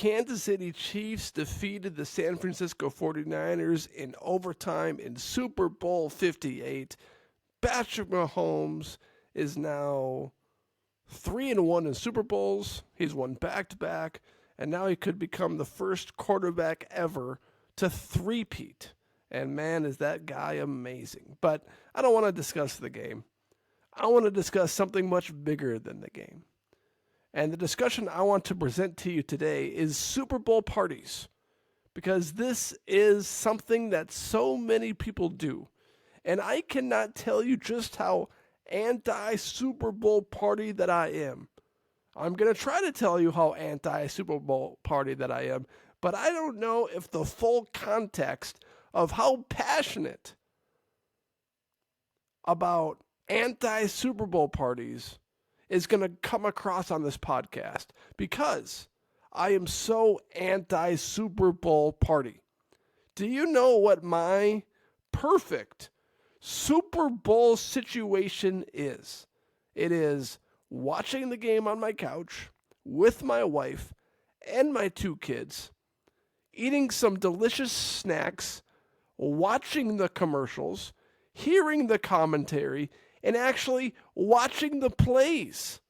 Kansas City Chiefs defeated the San Francisco 49ers in overtime in Super Bowl 58. Patrick Mahomes is now 3-1 in Super Bowls. He's won back-to-back, and now he could become the first quarterback ever to three-peat. And man, is that guy amazing. But I don't want to discuss the game. I want to discuss something much bigger than the game. And the discussion I want to present to you today is Super Bowl parties. Because this is something that so many people do. And I cannot tell you just how anti-Super Bowl party that I am. I'm going to try to tell you how anti-Super Bowl party that I am. But I don't know if the full context of how passionate about anti-Super Bowl parties is going to come across on this podcast, because I am so anti-Super Bowl party. Do you know what my perfect Super Bowl situation is? It is watching the game on my couch with my wife and my 2 kids, eating some delicious snacks, watching the commercials, hearing the commentary, and actually watching the plays.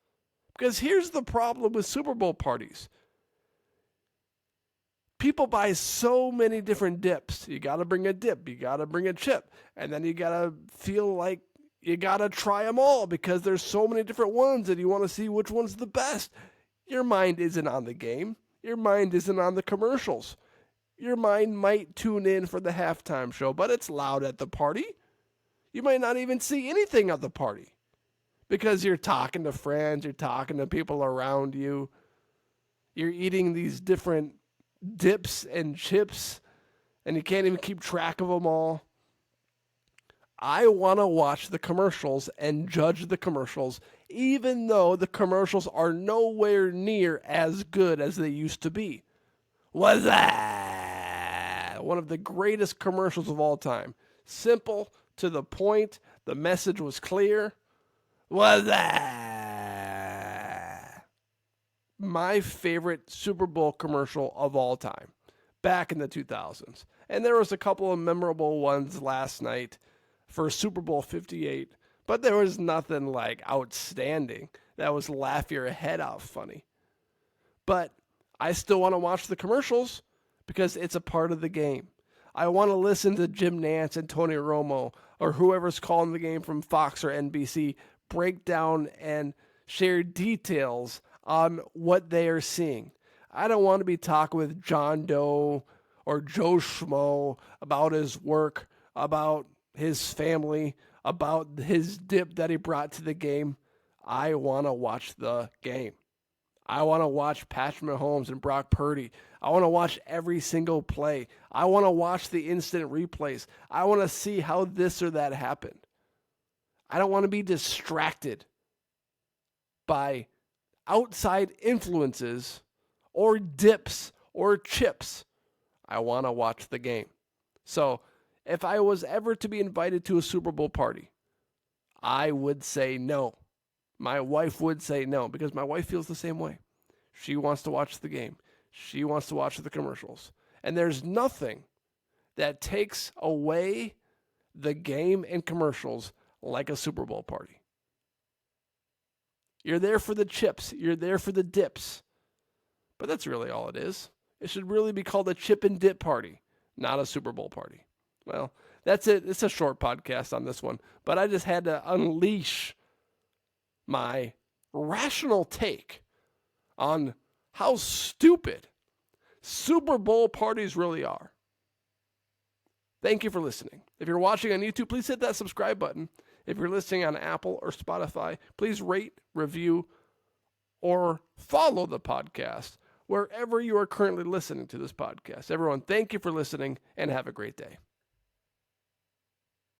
Because here's the problem with Super Bowl parties. People buy so many different dips. You got to bring a dip. You got to bring a chip. And then you got to feel like you got to try them all because there's so many different ones and you want to see which one's the best. Your mind isn't on the game. Your mind isn't on the commercials. Your mind might tune in for the halftime show, but it's loud at the party. You might not even see anything at the party because you're talking to friends, you're talking to people around you, you're eating these different dips and chips, and you can't even keep track of them all. I want to watch the commercials and judge the commercials, even though the commercials are nowhere near as good as they used to be. Was that one of the greatest commercials of all time? Simple, to the point, the message was clear. Was that my favorite Super Bowl commercial of all time back in the 2000s? And there was a couple of memorable ones last night for Super Bowl 58, but there was nothing like outstanding that was laugh your head off funny. But I still want to watch the commercials because it's a part of the game. I want to listen to Jim Nantz and Tony Romo or whoever's calling the game from Fox or NBC break down and share details on what they are seeing. I don't want to be talking with John Doe or Joe Schmo about his work, about his family, about his dip that he brought to the game. I want to watch the game. I want to watch Patrick Mahomes and Brock Purdy. I want to watch every single play. I want to watch the instant replays. I want to see how this or that happened. I don't want to be distracted by outside influences or dips or chips. I want to watch the game. So if I was ever to be invited to a Super Bowl party, I would say no. My wife would say no because my wife feels the same way. She wants to watch the game. She wants to watch the commercials. And there's nothing that takes away the game and commercials like a Super Bowl party. You're there for the chips. You're there for the dips. But that's really all it is. It should really be called a chip and dip party, not a Super Bowl party. Well, that's it. It's a short podcast on this one. But I just had to unleash my rational take on how stupid Super Bowl parties really are. Thank you for listening. If you're watching on YouTube, please hit that subscribe button. If you're listening on Apple or Spotify, please rate, review, or follow the podcast wherever you are currently listening to this podcast. Everyone, thank you for listening and have a great day.